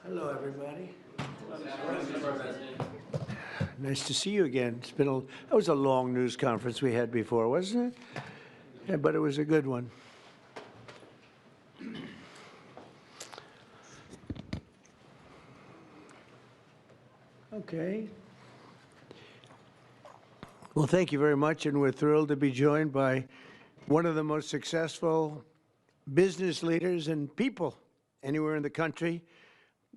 Hello, everybody. Nice to see you again. It's been that was a long news conference we had before, wasn't it? Yeah, but it was a good one. Okay. Well, thank you very much, and we're thrilled to be joined by one of the most successful business leaders and people anywhere in the country,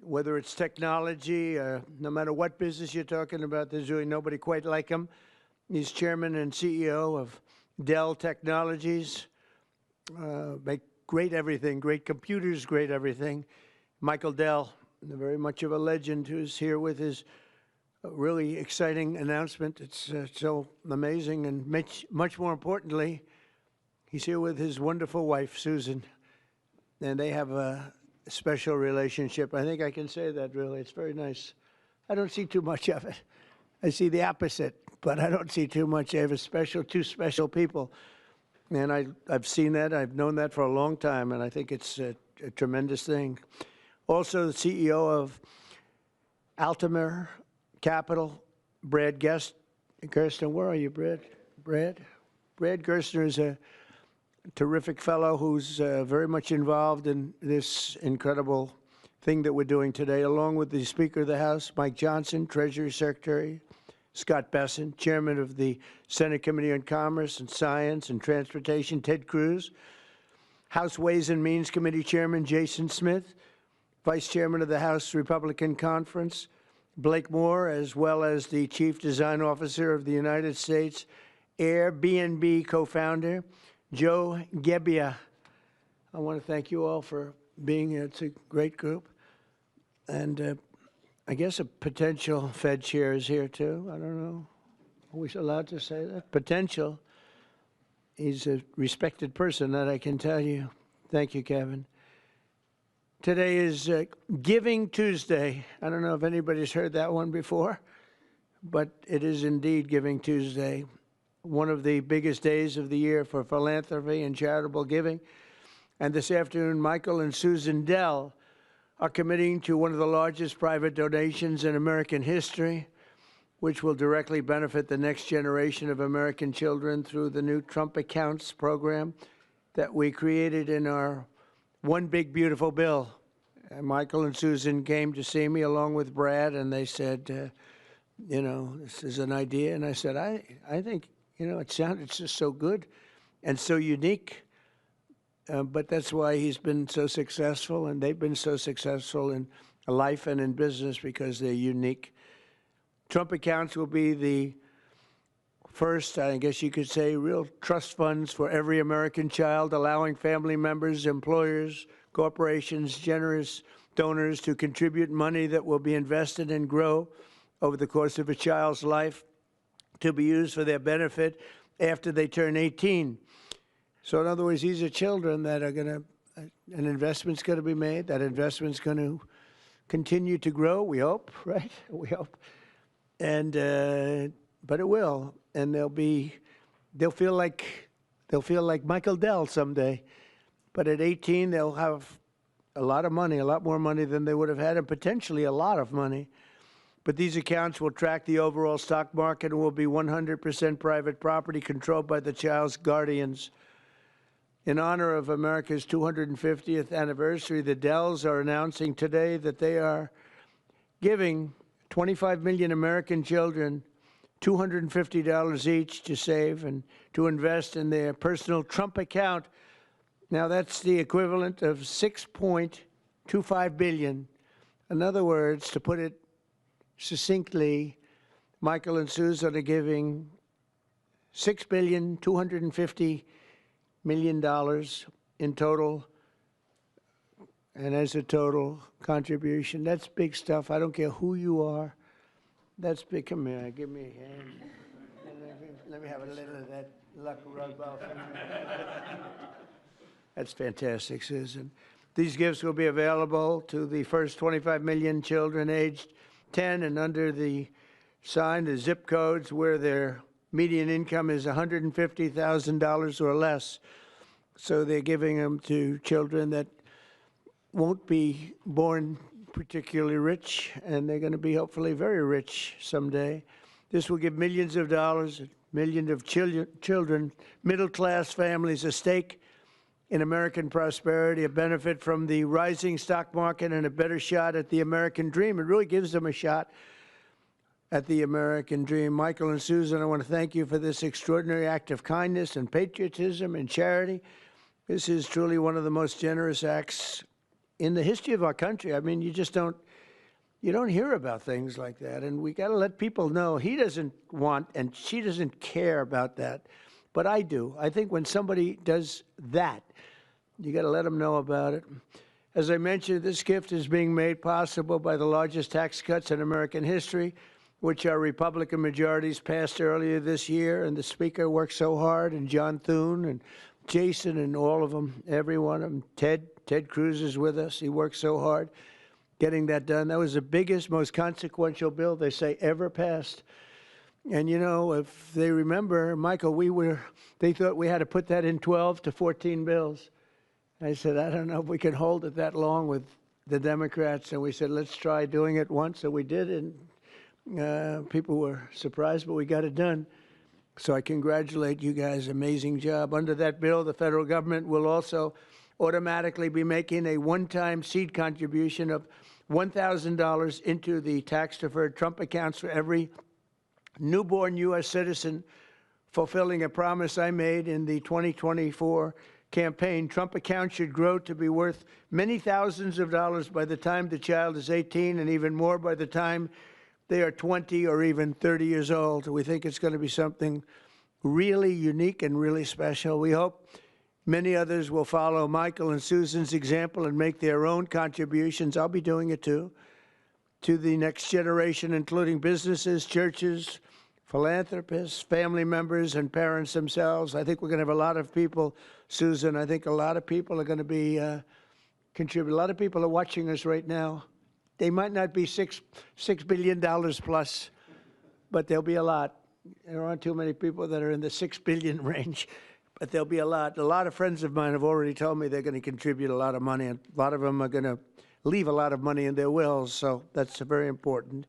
whether it's technology, no matter what business you're talking about, there's really nobody quite like him. He's chairman and CEO of Dell Technologies. Make great everything, great computers, great everything. Michael Dell, very much of a legend, who's here with his really exciting announcement. It's so amazing, and much more importantly, he's here with his wonderful wife, Susan, and they have a special relationship. I think I can say that, really. It's very nice. I don't see too much of it. I see the opposite, but I don't see too much. I have two special people, and I've seen that. I've known that for a long time, and I think it's a tremendous thing. Also, the CEO of Altamir Capital, Brad Gerstner. Where are you, Brad? Brad Gerstner is a terrific fellow who's very much involved in this incredible thing that we're doing today, along with the Speaker of the House, Mike Johnson, Treasury Secretary, Scott Besson, Chairman of the Senate Committee on Commerce and Science and Transportation, Ted Cruz, House Ways and Means Committee Chairman Jason Smith, Vice Chairman of the House Republican Conference, Blake Moore, as well as the Chief Design Officer of the United States Airbnb co-founder, Joe Gebbia. I want to thank you all for being here. It's a great group. And I guess a potential Fed chair is here, too. I don't know. Are we allowed to say that? Potential. He's a respected person, that I can tell you. Thank you, Kevin. Today is Giving Tuesday. I don't know if anybody's heard that one before, but it is indeed Giving Tuesday, one of the biggest days of the year for philanthropy and charitable giving. And this afternoon, Michael and Susan Dell are committing to one of the largest private donations in American history, which will directly benefit the next generation of American children through the new Trump Accounts program that we created in our One Big Beautiful Bill. And Michael and Susan came to see me along with Brad, and they said, you know, this is an idea. And I said, I think, you know, it sounded just so good and so unique. But that's why he's been so successful, and they've been so successful in life and in business, because they're unique. Trump Accounts will be the first, I guess you could say, real trust funds for every American child, allowing family members, employers, corporations, generous donors to contribute money that will be invested and grow over the course of a child's life to be used for their benefit after they turn 18. So in other words, these are children that are going to, an investment's going to be made. That investment's going to continue to grow, we hope, right? We hope. And, but it will. And they'll feel like Michael Dell someday. But at 18, they'll have a lot of money, a lot more money than they would have had, and potentially a lot of money. But these accounts will track the overall stock market and will be 100% private property controlled by the child's guardians. In honor of America's 250th anniversary, the Dells are announcing today that they are giving 25 million American children $250 each to save and to invest in their personal Trump account. Now, that's the equivalent of $6.25 billion. In other words, to put it succinctly, Michael and Susan are giving $6.25 billion in total and as a total contribution. That's big stuff. I don't care who you are. That's big. Come here, give me a hand. Let me have a little of that luck rub off. That's fantastic, Susan. These gifts will be available to the first 25 million children aged 10 and under the zip codes where their median income is $150,000 or less. So they're giving them to children that won't be born particularly rich, and they're going to be hopefully very rich someday. This will give millions of dollars, millions of children, middle-class families a stake in American prosperity, a benefit from the rising stock market, and a better shot at the American dream. It really gives them a shot at the American dream. Michael and Susan, I want to thank you for this extraordinary act of kindness and patriotism and charity. This is truly one of the most generous acts in the history of our country. I mean, you don't hear about things like that, and we got to let people know he doesn't want and she doesn't care about that, but I do. I think when somebody does that, you got to let them know about it. As I mentioned, this gift is being made possible by the largest tax cuts in American history, which our Republican majorities passed earlier this year, and the Speaker worked so hard, and John Thune and Jason and all of them, every one of them. Ted Cruz is with us. He worked so hard getting that done. That was the biggest, most consequential bill, they say, ever passed. And, you know, if they remember, Michael, they thought we had to put that in 12 to 14 bills. I said, I don't know if we can hold it that long with the Democrats. And we said, let's try doing it once. So we did, and people were surprised, but we got it done. So I congratulate you guys. Amazing job. Under that bill, the federal government will also automatically be making a one-time seed contribution of $1,000 into the tax-deferred Trump accounts for every newborn U.S. citizen, fulfilling a promise I made in the 2024 campaign. Trump accounts should grow to be worth many thousands of dollars by the time the child is 18, and even more by the time they are 20 or even 30 years old. We think it's going to be something really unique and really special. We hope many others will follow Michael and Susan's example and make their own contributions. I'll be doing it too, to the next generation, including businesses, churches, philanthropists, family members, and parents themselves. I think we're going to have a lot of people, Susan. I think a lot of people are going to be contribute. A lot of people are watching us right now. They might not be $6 billion plus, but there'll be a lot. There aren't too many people that are in the 6 billion range, but there'll be a lot. A lot of friends of mine have already told me they're going to contribute a lot of money, and a lot of them are going to leave a lot of money in their wills, so that's very important.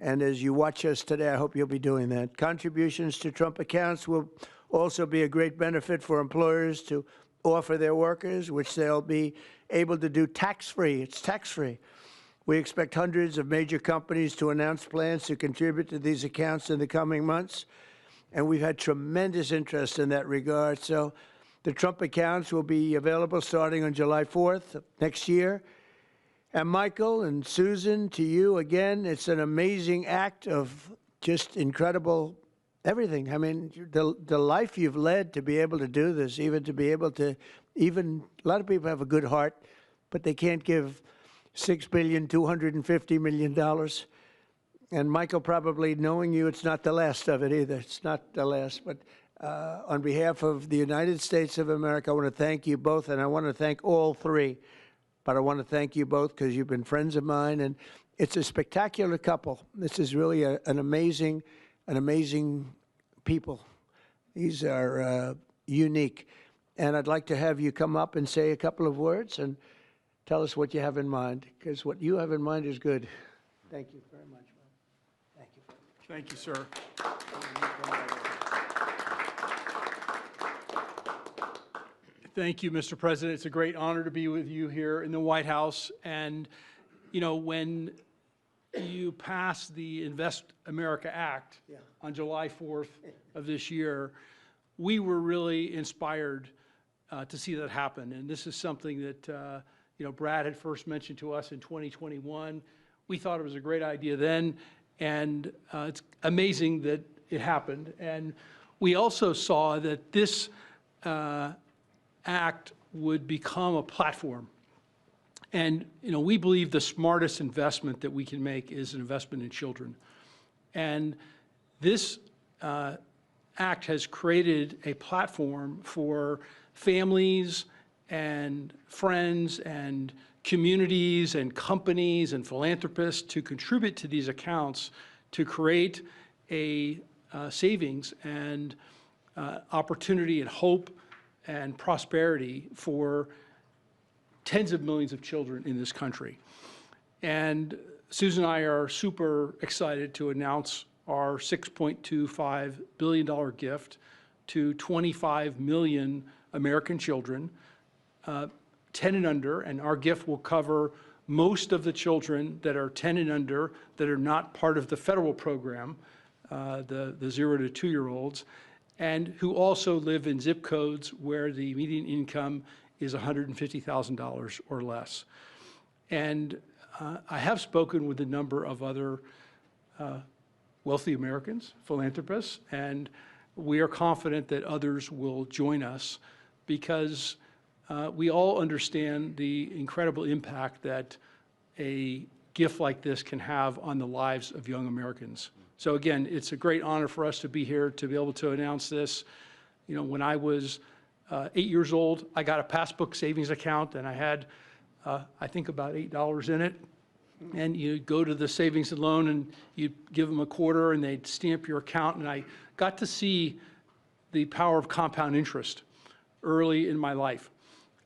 And as you watch us today, I hope you'll be doing that. Contributions to Trump accounts will also be a great benefit for employers to offer their workers, which they'll be able to do tax-free. It's tax-free. We expect hundreds of major companies to announce plans to contribute to these accounts in the coming months, and we've had tremendous interest in that regard. So the Trump accounts will be available starting on July 4th next year. And Michael and Susan, to you again, it's an amazing act of just incredible everything. I mean, the life you've led to be able to do this, even to be able to, a lot of people have a good heart, but they can't give $6.25 billion. And Michael, probably knowing you, it's not the last of it either. It's not the last. But on behalf of the United States of America, I want to thank you both, and I want to thank all three. But I want to thank you both because you've been friends of mine, and it's a spectacular couple. This is really an amazing people. These are unique. And I'd like to have you come up and say a couple of words and tell us what you have in mind, because what you have in mind is good. Thank you very much. Thank you. Thank you, sir. Thank you, Mr. President. It's a great honor to be with you here in the White House. And, you know, when you passed the Invest America Act on July 4th of this year, we were really inspired to see that happen. And this is something that, you know, Brad had first mentioned to us in 2021. We thought it was a great idea then, and it's amazing that it happened. And we also saw that this act would become a platform. And, we believe the smartest investment that we can make is an investment in children. And this act has created a platform for families and friends and communities and companies and philanthropists to contribute to these accounts to create a savings and opportunity and hope and prosperity for tens of millions of children in this country. And Susan and I are super excited to announce our $6.25 billion gift to 25 million American children, 10 and under, and our gift will cover most of the children that are 10 and under that are not part of the federal program, the 0 to 2-year-olds, and who also live in zip codes where the median income is $150,000 or less. And I have spoken with a number of other wealthy Americans, philanthropists, and we are confident that others will join us because we all understand the incredible impact that a gift like this can have on the lives of young Americans. So again, it's a great honor for us to be here to be able to announce this. When I was 8 years old, I got a passbook savings account and I had, I think about $8 in it. And you go to the savings and loan and you give them a quarter and they'd stamp your account. And I got to see the power of compound interest early in my life.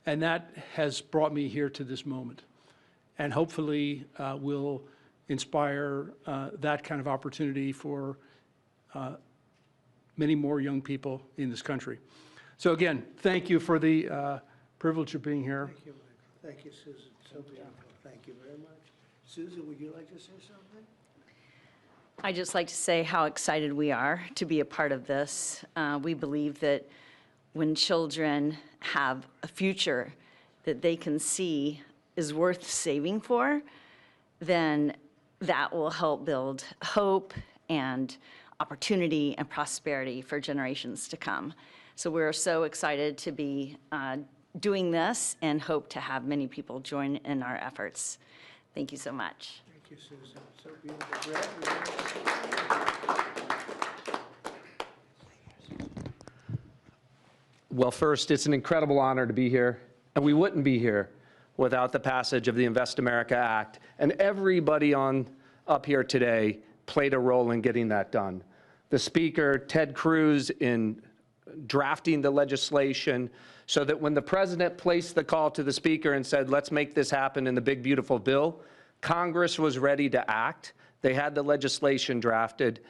And that has brought me here to this moment. And hopefully will inspire that kind of opportunity for many more young people in this country. So again, thank you for the privilege of being here. Thank you, Michael. Thank you, Susan. So beautiful. Thank you very much. Susan, would you like to say something? I'd just like to say how excited we are to be a part of this. We believe that when children have a future that they can see is worth saving for, then that will help build hope and opportunity and prosperity for generations to come. So we're so excited to be doing this and hope to have many people join in our efforts. Thank you so much. Thank you, Susan. So beautiful. Brad, Well, first, it's an incredible honor to be here, and we wouldn't be here without the passage of the Invest America Act. And everybody up here today played a role in getting that done. The Speaker, Ted Cruz, in drafting the legislation so that when the President placed the call to the Speaker and said, let's make this happen in the big, beautiful bill, Congress was ready to act. They had the legislation drafted.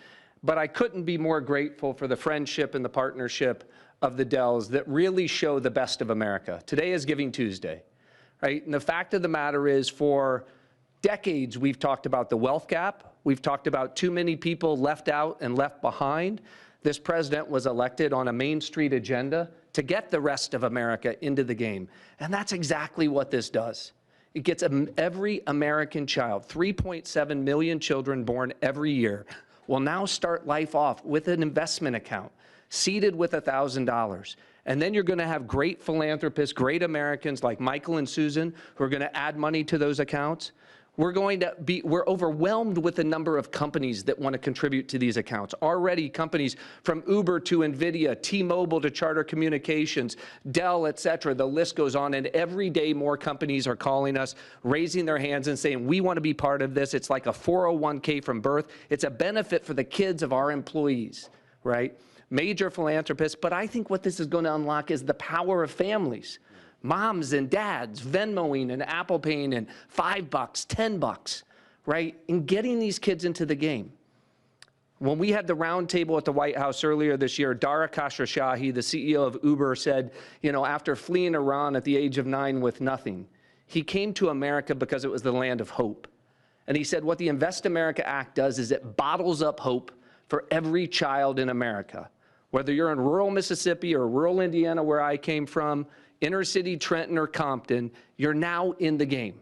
But I couldn't be more grateful for the friendship and the partnership of the Dells that really show the best of America. Today is Giving Tuesday, right? And the fact of the matter is, for decades, we've talked about the wealth gap. We've talked about too many people left out and left behind. This president was elected on a Main Street agenda to get the rest of America into the game. And that's exactly what this does. It gets every American child, 3.7 million children born every year, will now start life off with an investment account, seeded with $1,000. And then you're going to have great philanthropists, great Americans like Michael and Susan who are going to add money to those accounts. We're overwhelmed with the number of companies that want to contribute to these accounts. Already companies from Uber to NVIDIA, T-Mobile to Charter Communications, Dell, et cetera, the list goes on. And every day more companies are calling us, raising their hands and saying, we want to be part of this. It's like a 401k from birth. It's a benefit for the kids of our employees, right? Major philanthropists. But I think what this is going to unlock is the power of families. Moms and dads Venmoing and Apple Paying and $5, $10, right? And getting these kids into the game. When we had the roundtable at the White House earlier this year, Dara Khosrowshahi, the CEO of Uber, said, after fleeing Iran at the age of 9 with nothing, he came to America because it was the land of hope. And he said what the Invest America Act does is it bottles up hope for every child in America. Whether you're in rural Mississippi or rural Indiana, where I came from, inner city Trenton or Compton, you're now in the game,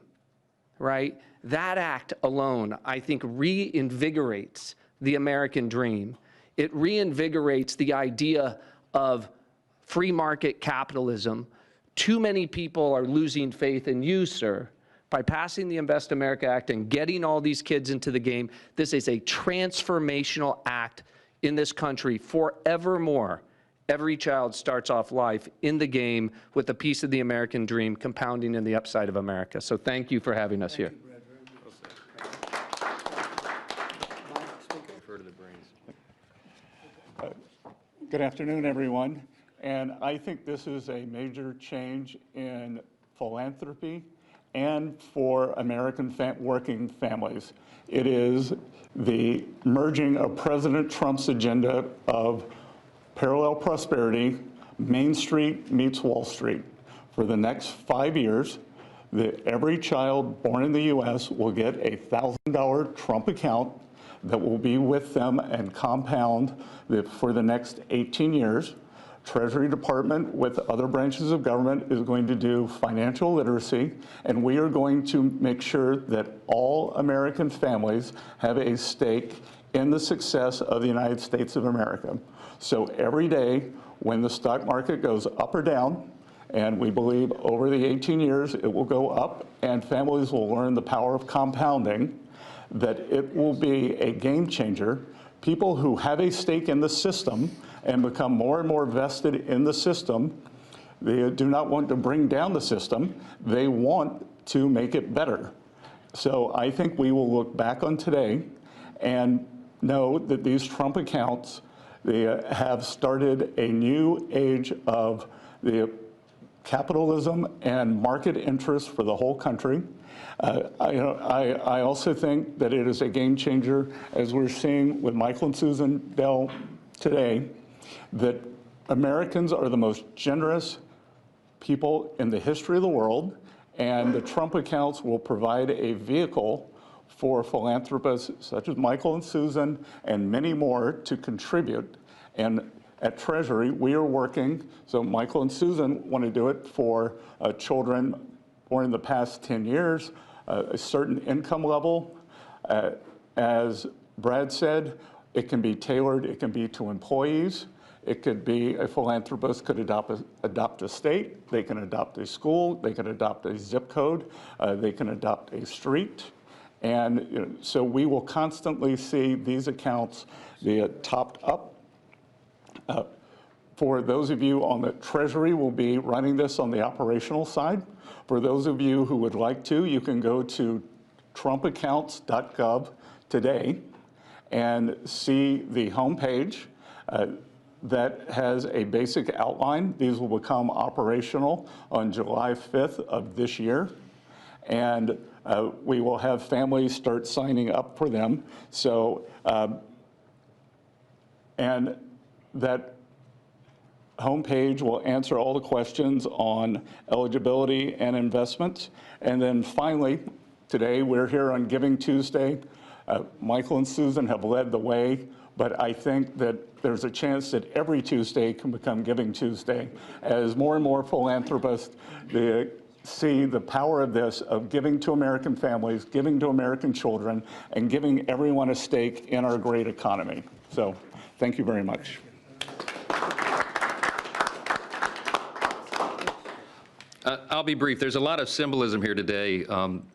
right? That act alone, I think, reinvigorates the American dream. It reinvigorates the idea of free market capitalism. Too many people are losing faith in you, sir, By passing the Invest America Act and getting all these kids into the game, this is a transformational act in this country forevermore. Every child starts off life in the game with a piece of the American dream compounding in the upside of America. So thank you for having us here. Good afternoon, everyone. And I think this is a major change in philanthropy and for American working families. It is the merging of President Trump's agenda of parallel prosperity, Main Street meets Wall Street. For the next 5 years, every child born in the U.S. will get a $1,000 Trump account that will be with them and compound for the next 18 years. Treasury Department with other branches of government is going to do financial literacy, and we are going to make sure that all American families have a stake in the success of the United States of America. So every day when the stock market goes up or down, and we believe over the 18 years it will go up and families will learn the power of compounding, that it will be a game changer. People who have a stake in the system and become more and more vested in the system, they do not want to bring down the system, they want to make it better. So I think we will look back on today and know that these Trump accounts, they have started a new age of the capitalism and market interest for the whole country. I also think that it is a game changer, as we're seeing with Michael and Susan Dell today, that Americans are the most generous people in the history of the world, and the Trump accounts will provide a vehicle for philanthropists such as Michael and Susan and many more to contribute. And at Treasury, we are working, so Michael and Susan want to do it for children born in the past 10 years, a certain income level. As Brad said, it can be tailored, it can be to employees. It could be a philanthropist could adopt a state, they can adopt a school, they can adopt a zip code, they can adopt a street. And so we will constantly see these accounts topped up. For those of you on the Treasury, will be running this on the operational side. For those of you who would like to, you can go to trumpaccounts.gov today and see the homepage that has a basic outline. These will become operational on July 5th of this year. And we will have families start signing up for them. So, and that homepage will answer all the questions on eligibility and investments. And then finally, today we're here on Giving Tuesday. Michael and Susan have led the way, but I think that there's a chance that every Tuesday can become Giving Tuesday as more and more philanthropists see the power of this, of giving to American families, giving to American children, and giving everyone a stake in our great economy. So thank you very much. I'll be brief. There's a lot of symbolism here today.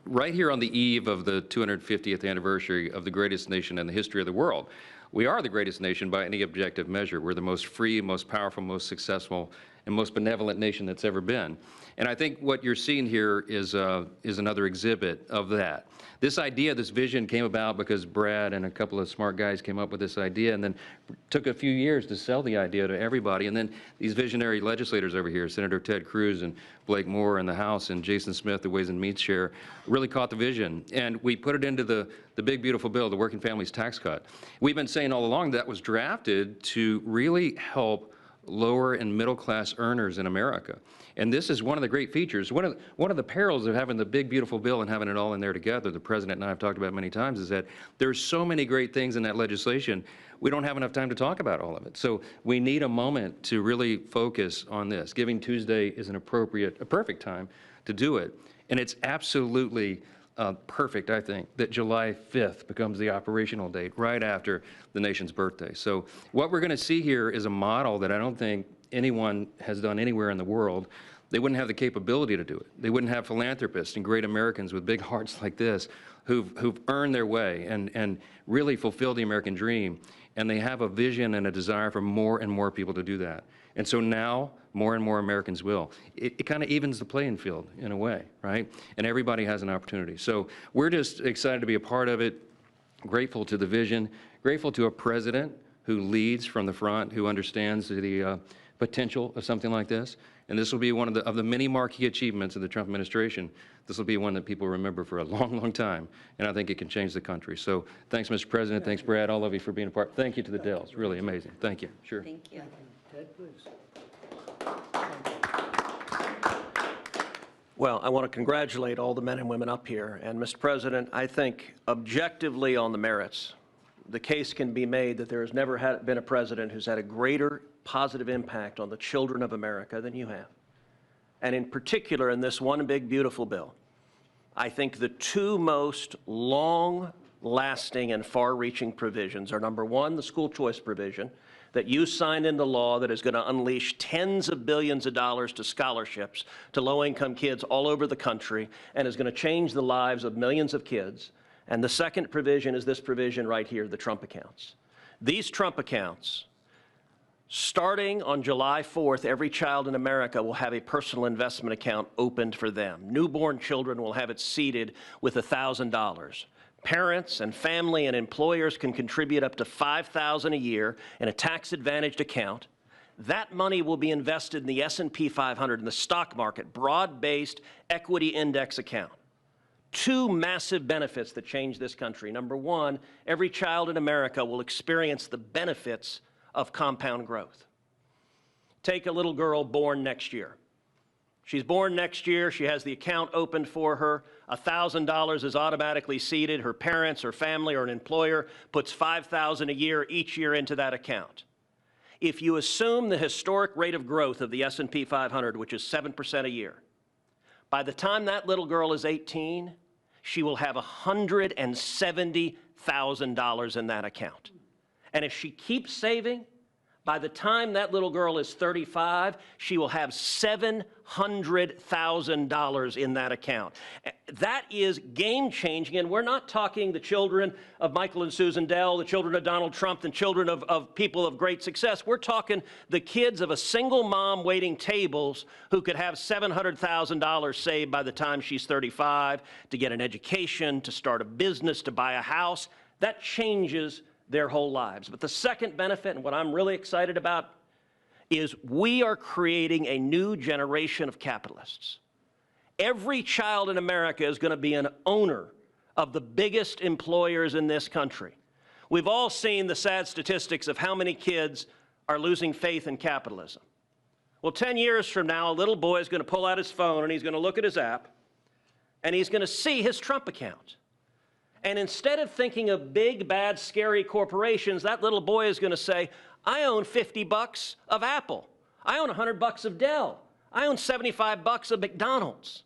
Right here on the eve of the 250th anniversary of the greatest nation in the history of the world. We are the greatest nation by any objective measure. We're the most free, most powerful, most successful, and most benevolent nation that's ever been. And I think what you're seeing here is another exhibit of that. This idea, this vision came about because Brad and a couple of smart guys came up with this idea, and then took a few years to sell the idea to everybody. And then these visionary legislators over here, Senator Ted Cruz and Blake Moore in the House and Jason Smith, the Ways and Means Chair, really caught the vision. And we put it into the big, beautiful bill, the Working Families Tax Cut. We've been saying all along that was drafted to really help lower and middle class earners in America. And this is one of the great features. One of the perils of having the big, beautiful bill and having it all in there together, the President and I have talked about many times, is that there's so many great things in that legislation, we don't have enough time to talk about all of it. So we need a moment to really focus on this. Giving Tuesday is a perfect time to do it. And it's absolutely perfect, I think, that July 5th becomes the operational date right after the nation's birthday. So what we're going to see here is a model that I don't think anyone has done anywhere in the world, they wouldn't have the capability to do it. They wouldn't have philanthropists and great Americans with big hearts like this who've earned their way and really fulfilled the American dream. And they have a vision and a desire for more and more people to do that. And so now, more and more Americans will. It kind of evens the playing field in a way, right? And everybody has an opportunity. So we're just excited to be a part of it, grateful to the vision, grateful to a president who leads from the front, who understands the potential of something like this. And this will be one of the many marquee achievements of the Trump administration. This will be one that people remember for a long, long time. And I think it can change the country. So thanks, Mr. President. Thanks, Brad, all of you for being a part. Thank you to the Dells. Really amazing. Thank you. Sure. Thank you. Ted, please. Well, I want to congratulate all the men and women up here. And, Mr. President, I think objectively on the merits, the case can be made that there has never been a president who's had a greater positive impact on the children of America than you have. And in particular, in this one big, beautiful bill, I think the two most long-lasting and far-reaching provisions are, number one, the school choice provision that you signed into law that is going to unleash tens of billions of dollars to scholarships to low-income kids all over the country and is going to change the lives of millions of kids. And the second provision is this provision right here, the Trump accounts. These Trump accounts, starting on July 4th, every child in America will have a personal investment account opened for them. Newborn children will have it seeded with $1,000. Parents and family and employers can contribute up to $5,000 a year in a tax-advantaged account. That money will be invested in the S&P 500 in the stock market, broad-based equity index account. Two massive benefits that change this country. Number one, every child in America will experience the benefits of compound growth. Take a little girl born next year. She's born next year. She has the account opened for her. $1,000 is automatically seeded. Her parents, her family, or an employer puts $5,000 a year each year into that account. If you assume the historic rate of growth of the S&P 500, which is 7% a year, by the time that little girl is 18, she will have $170,000 in that account. And if she keeps saving, by the time that little girl is 35, she will have $700,000 in that account. That is game-changing, and we're not talking the children of Michael and Susan Dell, the children of Donald Trump, the children of people of great success. We're talking the kids of a single mom waiting tables who could have $700,000 saved by the time she's 35 to get an education, to start a business, to buy a house. That changes their whole lives. But the second benefit, and what I'm really excited about, is we are creating a new generation of capitalists. Every child in America is going to be an owner of the biggest employers in this country. We've all seen the sad statistics of how many kids are losing faith in capitalism. Well, 10 years from now, a little boy is going to pull out his phone and he's going to look at his app and he's going to see his Trump account. And instead of thinking of big, bad, scary corporations, that little boy is going to say, I own $50 of Apple. I own $100 of Dell. I own $75 of McDonald's.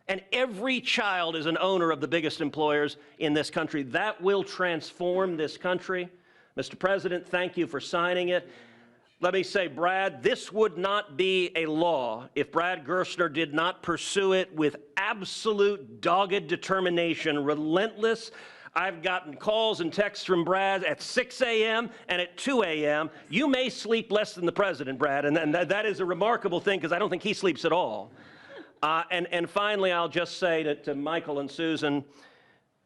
And every child is an owner of the biggest employers in this country. That will transform this country. Mr. President, thank you for signing it. Let me say, Brad, this would not be a law if Brad Gerstner did not pursue it with absolute dogged determination, relentless. I've gotten calls and texts from Brad at 6 a.m. and at 2 a.m. You may sleep less than the president, Brad, and that is a remarkable thing because I don't think he sleeps at all. And finally, I'll just say to Michael and Susan,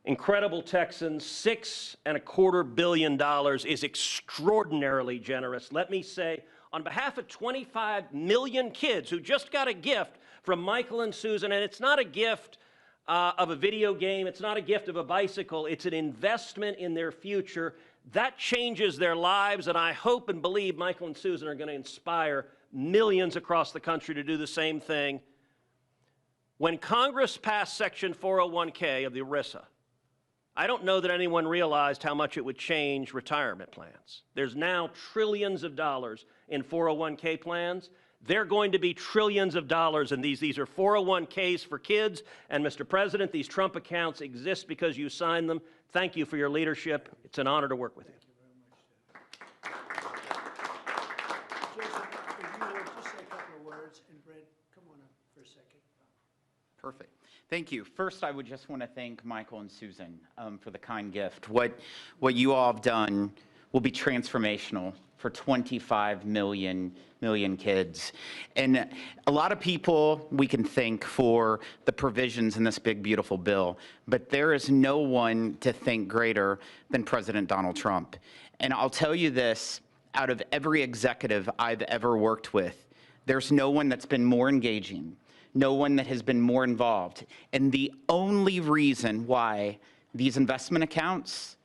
incredible Texans, $6.25 billion is extraordinarily generous. Let me say, on behalf of 25 million kids who just got a gift from Michael and Susan, and it's not a gift of a video game, it's not a gift of a bicycle, it's an investment in their future. That changes their lives, and I hope and believe Michael and Susan are going to inspire millions across the country to do the same thing. When Congress passed Section 401k of the ERISA, I don't know that anyone realized how much it would change retirement plans. There's now trillions of dollars in 401k plans. They're going to be trillions of dollars in these. These are 401ks for kids. And Mr. President, these Trump accounts exist because you signed them. Thank you for your leadership. It's an honor to work with you. Joseph, if you would just say a couple of words, and Brad, come on up. Perfect. Thank you. First, I would just want to thank Michael and Susan for the kind gift. What you all have done will be transformational for 25 million kids. And a lot of people we can thank for the provisions in this big, beautiful bill, but there is no one to thank greater than President Donald Trump. And I'll tell you this, out of every executive I've ever worked with, there's no one that's been more engaging, no one that has been more involved. And the only reason why these investment accounts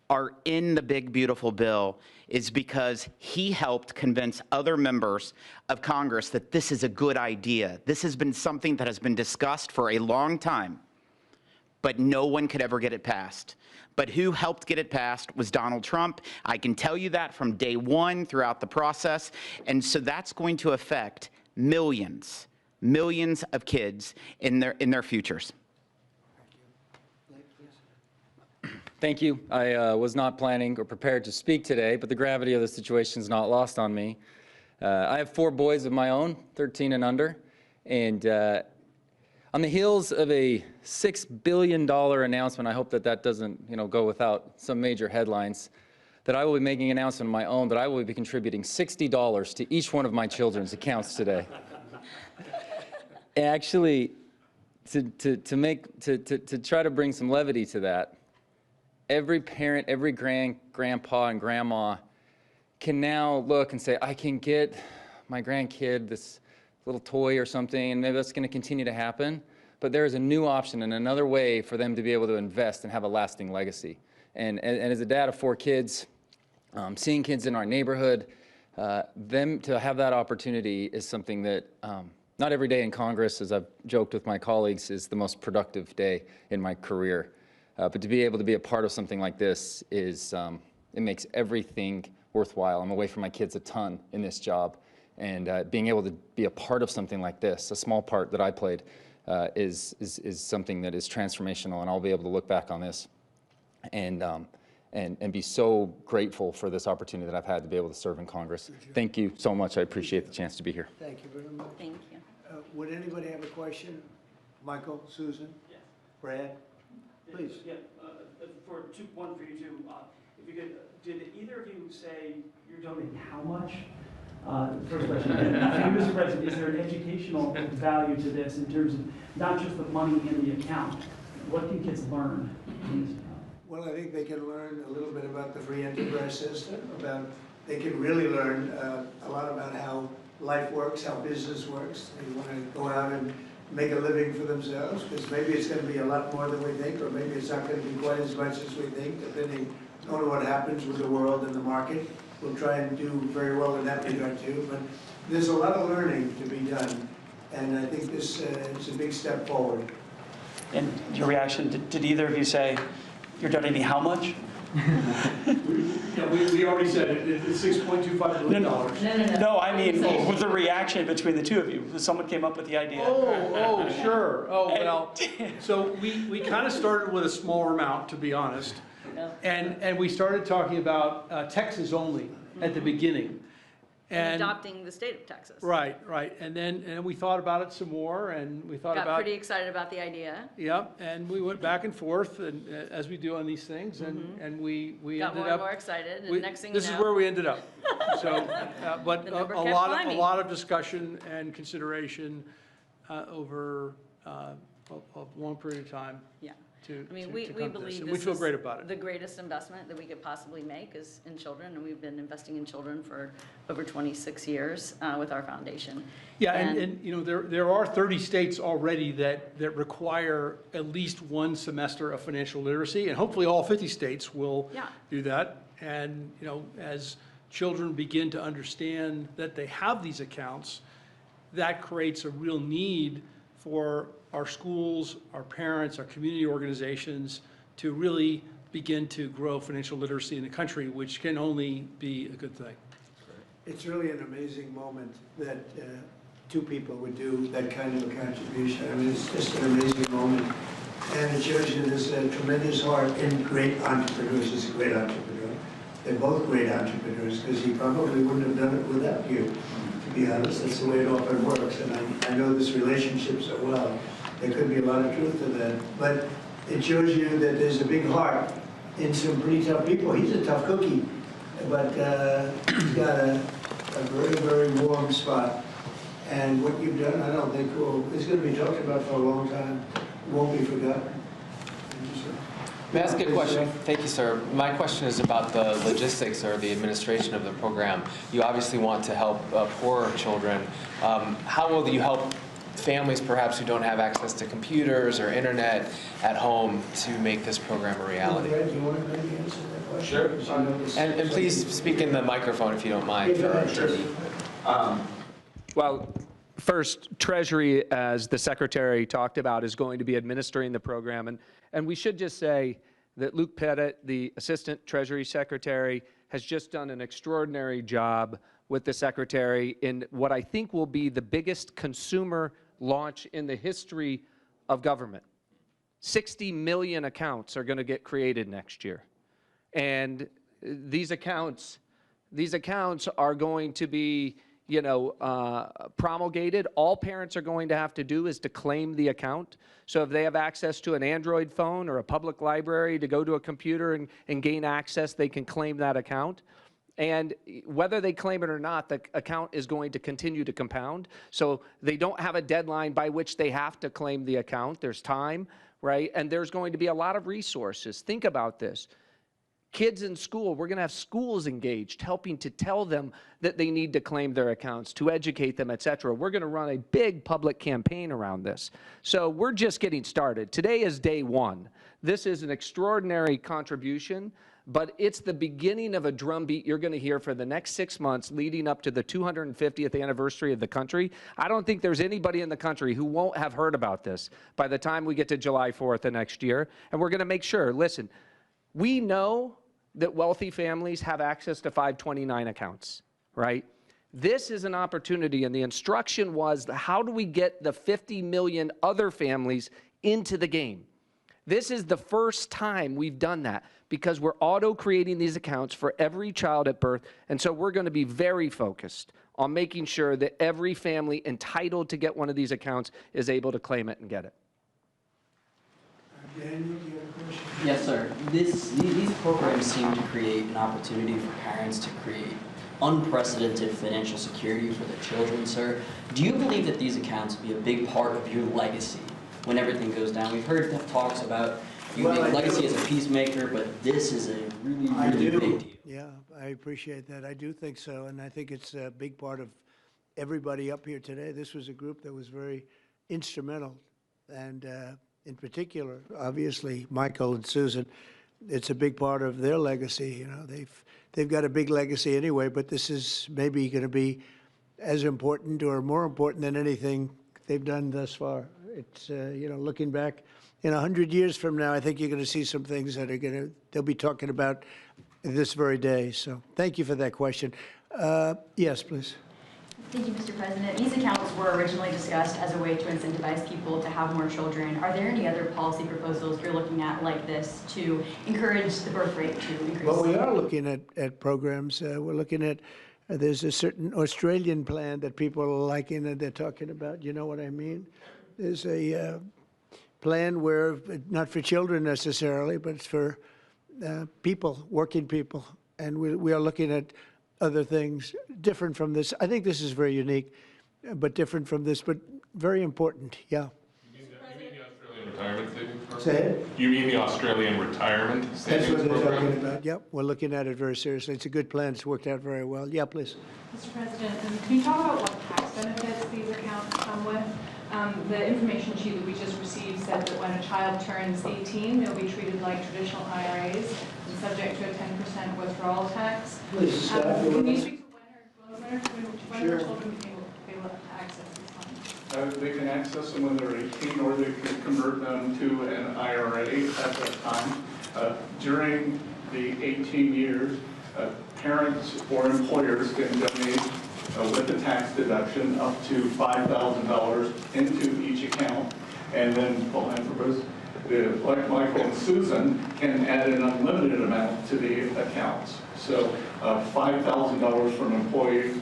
are in the big, beautiful bill is because he helped convince other members of Congress that this is a good idea. This has been something that has been discussed for a long time, but no one could ever get it passed. But who helped get it passed was Donald Trump. I can tell you that from day one throughout the process. And so that's going to affect millions of kids in their futures. Thank you. I was not planning or prepared to speak today, but the gravity of the situation is not lost on me. I have 4 boys of my own, 13 and under, and on the heels of a $6 billion announcement, I hope that doesn't go without some major headlines, that I will be making an announcement of my own that I will be contributing $60 to each one of my children's accounts today. Actually, to try to bring some levity to that, every parent, every grandpa and grandma can now look and say, I can get my grandkid this little toy or something, and maybe that's going to continue to happen. But there is a new option and another way for them to be able to invest and have a lasting legacy. And as a dad of 4 kids, seeing kids in our neighborhood, them to have that opportunity is something that not every day in Congress, as I've joked with my colleagues, is the most productive day in my career. But to be able to be a part of something like this is, it makes everything worthwhile. I'm away from my kids a ton in this job, and being able to be a part of something like this, a small part that I played, is something that is transformational, and I'll be able to look back on this and be so grateful for this opportunity that I've had to be able to serve in Congress. Thank you so much. I appreciate the chance to be here. Thank you very much. Thank you. Would anybody have a question? Michael, Susan? Yes. Brad? Please. Yeah, one for you two. If you could, did either of you say you're donating how much? First question. And Mr. President, is there an educational value to this in terms of not just the money in the account? What can kids learn in this account? Well, I think they can learn a little bit about the free enterprise system, they can really learn a lot about how life works, how business works. They want to go out and make a living for themselves, because maybe it's going to be a lot more than we think, or maybe it's not going to be quite as much as we think, depending on what happens with the world and the market. We'll try and do very well in that regard too, but there's a lot of learning to be done, and I think this is a big step forward. And your reaction, did either of you say you're donating how much? Yeah, we already said it, it's $6.25 billion. No, I mean, with the reaction between the two of you, someone came up with the idea. Oh, sure. Oh, well, so we kind of started with a smaller amount, to be honest. And we started talking about Texas only at the beginning. And adopting the state of Texas. Right. And then we thought about it some more, and we thought Got pretty excited about the idea. Yep, and we went back and forth, and as we do on these things, and we Got ended more up. and more excited, and next thing you know. This is where we ended up. So, but The a number kept lot climbing. of discussion and consideration over a long period of time. Yeah. I mean, to we come to this, believe and this we feel is great about it. the greatest investment that we could possibly make is in children, and we've been investing in children for over 26 years with our foundation. Yeah, and you know, there are 30 states already that require at least one semester of financial literacy, and hopefully all 50 states will do that. And you know, as children begin to understand that they have these accounts, that creates a real need for our schools, our parents, our community organizations to really begin to grow financial literacy in the country, which can only be a good thing. It's really an amazing moment that 2 people would do that kind of a contribution. I mean, it's just an amazing moment. And it shows you there's a tremendous heart in great entrepreneurs. He's a great entrepreneur. They're both great entrepreneurs, because he probably wouldn't have done it without you, to be honest. That's the way it often works. And I know this relationship so well. there could be a lot of truth to that. But it shows you that there's a big heart in some pretty tough people. He's a tough cookie, but he's got a very, very warm spot. And what you've done, I don't think it's going to be talked about for a long time. Won't be forgotten. May I ask a question? Thank you, sir. My question is about the logistics or the administration of the program. You obviously want to help poorer children. How will you help families perhaps who don't have access to computers or internet at home to make this program a reality? Fred, do you want to maybe answer that question? Sure. And please speak in the microphone if you don't mind. Well, first, Treasury, as the Secretary talked about, is going to be administering the program. And we should just say that Luke Pettit, the Assistant Treasury Secretary, has just done an extraordinary job with the Secretary in what I think will be the biggest consumer launch in the history of government. 60 million accounts are going to get created next year. And these accounts are going to be promulgated. All parents are going to have to do is to claim the account. So if they have access to an Android phone or a public library to go to a computer and gain access, they can claim that account. And whether they claim it or not, the account is going to continue to compound. So they don't have a deadline by which they have to claim the account. There's time, right? And there's going to be a lot of resources. Think about this. Kids in school, we're going to have schools engaged, helping to tell them that they need to claim their accounts, to educate them, et cetera. We're going to run a big public campaign around this. So we're just getting started. Today is day one. This is an extraordinary contribution, but it's the beginning of a drumbeat you're going to hear for the next 6 months leading up to the 250th anniversary of the country. I don't think there's anybody in the country who won't have heard about this by the time we get to July 4th of next year. And we're going to make sure, listen, we know that wealthy families have access to 529 accounts, right? This is an opportunity, and the instruction was, how do we get the 50 million other families into the game? This is the first time we've done that because we're auto-creating these accounts for every child at birth, and so we're going to be very focused on making sure that every family entitled to get one of these accounts is able to claim it and get it. Daniel, do you have a question? Yes, sir. These programs seem to create an opportunity for parents to create unprecedented financial security for their children, sir. Do you believe that these accounts will be a big part of your legacy when everything goes down? We've heard talks about you make legacy as a peacemaker, but this is a really, really big deal. Yeah, I appreciate that. I do think so, and I think it's a big part of everybody up here today. This was a group that was very instrumental, and in particular, obviously, Michael and Susan, it's a big part of their legacy. They've got a big legacy anyway, but this is maybe going to be as important or more important than anything they've done thus far. It's looking back in 100 years from now, I think you're going to see some things that they'll be talking about this very day. So thank you for that question. Yes, please. Thank you, Mr. President. These accounts were originally discussed as a way to incentivize people to have more children. Are there any other policy proposals you're looking at like this to encourage the birth rate to increase? Well, we are looking at programs. We're looking at, there's a certain Australian plan that people are liking and they're talking about. You know what I mean? There's a plan where, not for children necessarily, but it's for people, working people. And we are looking at other things different from this. I think this is very unique, but different from this, but very important. Yeah. You mean the Australian retirement savings program? Say it? You mean the Australian retirement savings program? That's what they're talking about. Yep, we're looking at it very seriously. It's a good plan. It's worked out very well. Yeah, please. Mr. President, can you talk about what tax benefits these accounts come with? The information sheet that we just received said that when a child turns 18, they'll be treated like traditional IRAs and subject to a 10% withdrawal tax. Please, can you speak to when Sure. are children able to access these funds? They can access them when they're 18, or they can convert them to an IRA at that time. During the 18 years, parents or employers can donate with the tax deduction up to $5,000 into each account, and then philanthropists, like Michael and Susan, can add an unlimited amount to the accounts. So $5,000 from an employee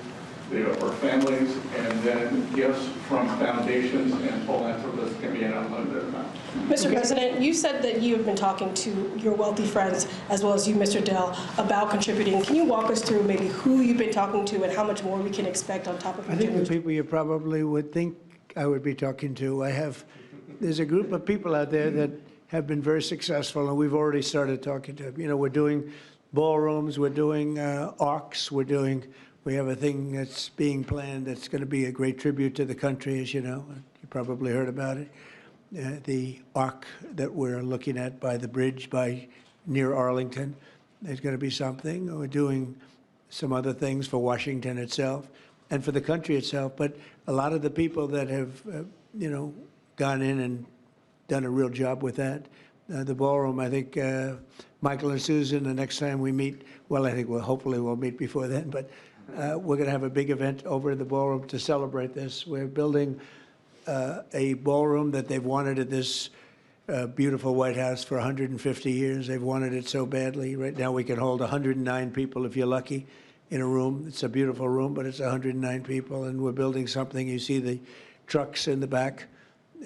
They are for families, and then gifts from foundations and philanthropists can be an unlimited amount. Mr. President, you said that you have been talking to your wealthy friends, as well as you, Mr. Dell, about contributing. Can you walk us through maybe who you've been talking to and how much more we can expect on top of I think the people you probably would think I would be talking to. There's a group of people out there that have been very successful, and we've already started talking to them. You know, we're doing ballrooms, we're doing arcs, we have a thing that's being planned that's going to be a great tribute to the country, as you know. You probably heard about it. The arc that we're looking at by the bridge near Arlington, there's going to be something. We're doing some other things for Washington itself and for the country itself. But a lot of the people that have, gone in and done a real job with that. The ballroom, I think Michael and Susan, the next time we meet, well, I think hopefully we'll meet before then, but we're going to have a big event over in the ballroom to celebrate this. We're building a ballroom that they've wanted at this beautiful White House for 150 years. They've wanted it so badly. Right now we can hold 109 people if you're lucky in a room. It's a beautiful room, but it's 109 people, and we're building something. You see the trucks in the back.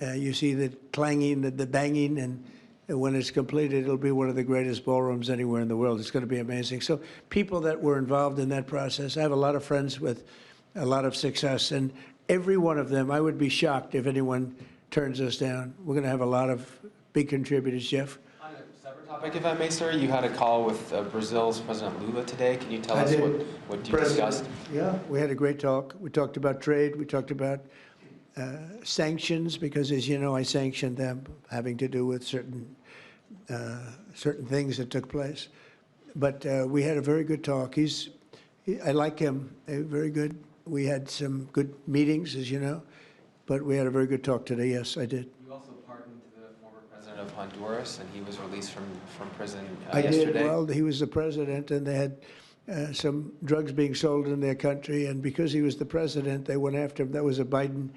You see the clanging, the banging, and when it's completed, it'll be one of the greatest ballrooms anywhere in the world. It's going to be amazing. So people that were involved in that process, I have a lot of friends with a lot of success, and every one of them, I would be shocked if anyone turns us down. We're going to have a lot of big contributors. Jeff? On a separate topic, if I may, sir, you had a call with Brazil's President Lula today. Can you tell us what you discussed? Yeah, we had a great talk. We talked about trade. We talked about sanctions, because, as you know, I sanctioned them, having to do with certain things that took place. But we had a very good talk. I like him. Very good. We had some good meetings, as you know, but we had a very good talk today. Yes, I did. You also pardoned the former president of Honduras, and he was released from prison I yesterday. did. Well, he was the president, and they had some drugs being sold in their country, and because he was the president, they went after him. That was a Biden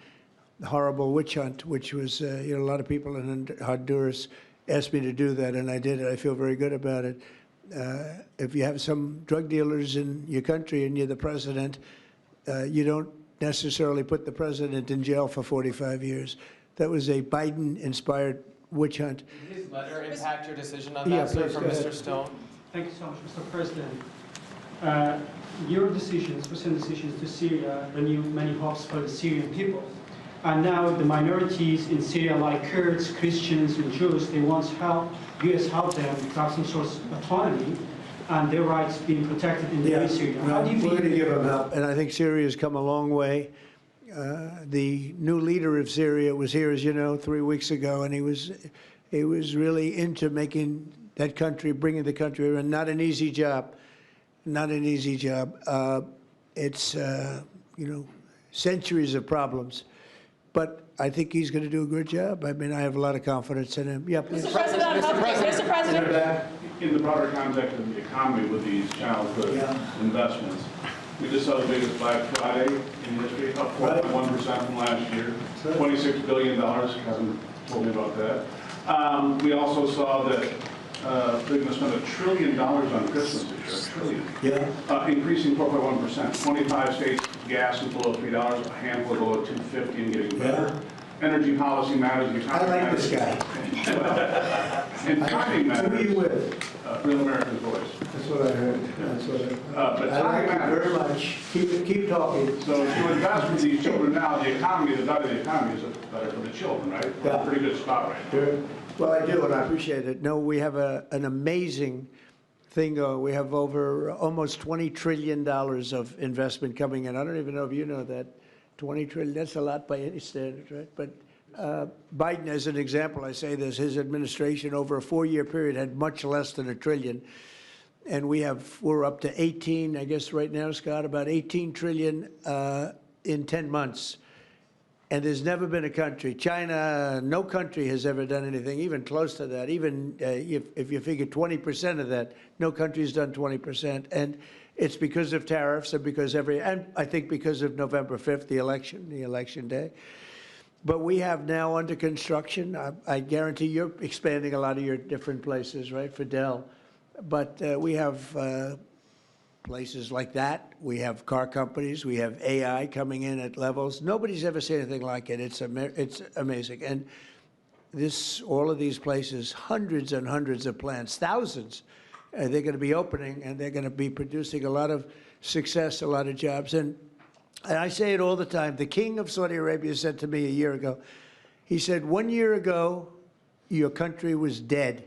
horrible witch hunt, which was, a lot of people in Honduras asked me to do that, and I did it. I feel very good about it. If you have some drug dealers in your country and you're the president, you don't necessarily put the president in jail for 45 years. That was a Biden-inspired witch hunt. Did his letter impact your decision on that, sir, from Mr. Stone? Thank you so much, Mr. President. Your recent decisions to Syria renew many hopes for the Syrian people. And now the minorities in Syria, like Kurds, Christians, and Jews, they want U.S. help them to have some sort of autonomy and their rights being protected in Syria. How do you We're going to give them help, and I think Syria has come a long way. The new leader of Syria was here, as you know, 3 weeks ago, and he was really into making that country, bringing the country around. Not an easy job. Not an easy job. It's centuries of problems. But I think he's going to do a good job. I mean, I have a lot of confidence in him. Yeah, please. Mr. President. In the broader context of the economy with these childhood investments, we just saw the biggest Black Friday in history, up 4.1% from last year, $26 billion. Kevin told me about that. We also saw that they're going to spend $1 trillion on Christmas this year, $1 trillion. Yeah. Increasing 4.1%. 25 states, gas is below $3, a handful below $2.50 and getting better. Energy policy matters. I like this guy. And timing matters. Who are you with? Real American Voice. That's what I heard. That's what But I like timing you very matters. much. Keep talking. So to invest with these children now, the economy, the better the economy is, the better for the children, right? We're in a pretty good spot right now. Sure. Well, I do, and I appreciate it. No, we have an amazing thing. We have over almost $20 trillion of investment coming in. I don't even know if you know that. 20 trillion, that's a lot by any standard, right? But Biden, as an example, I say this, his administration over a 4-year period had much less than $1 trillion. And we're up to 18, I guess right now, Scott, about 18 trillion in 10 months. And there's never been a country, China, no country has ever done anything even close to that. Even if you figure 20% of that, no country's done 20%. And it's because of tariffs and and I think because of November 5th, the election day. But we have now under construction, I guarantee you're expanding a lot of your different places, right, for Dell. But we have places like that. We have car companies. We have AI coming in at levels. Nobody's ever seen anything like it. It's amazing. And all of these places, hundreds and hundreds of plants, thousands, they're going to be opening, and they're going to be producing a lot of success, a lot of jobs. And I say it all the time. The king of Saudi Arabia said to me a year ago, he said, 1 year ago, your country was dead.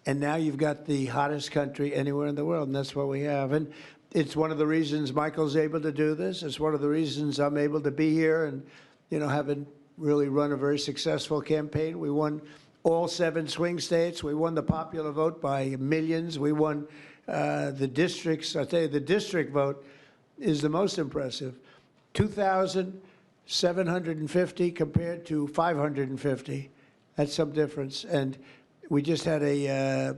And now you've got the hottest country anywhere in the world, and that's what we have. And it's one of the reasons Michael's able to do this. It's one of the reasons I'm able to be here and, having really run a very successful campaign. We won all 7 swing states. We won the popular vote by millions. We won the districts. I'll tell you, the district vote is the most impressive. 2,750 compared to 550. That's some difference. And we just had a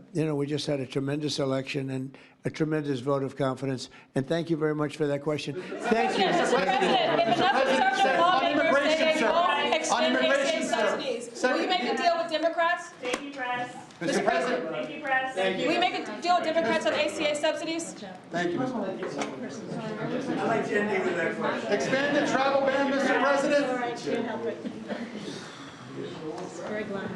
tremendous election and a tremendous vote of confidence. And thank you very much for that question. Thank you. Mr. President, if enough conservative lawmakers say they won't extend ACA subsidies, will you make a deal with Democrats? Thank you, press. Mr. President. Thank you, press. Will you make a deal with Democrats on ACA subsidies? Thank you. I'd like to end with that question. Expand the travel ban, Mr. President. All right, can't help it. Very glad.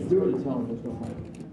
Do it, tell them what's going on.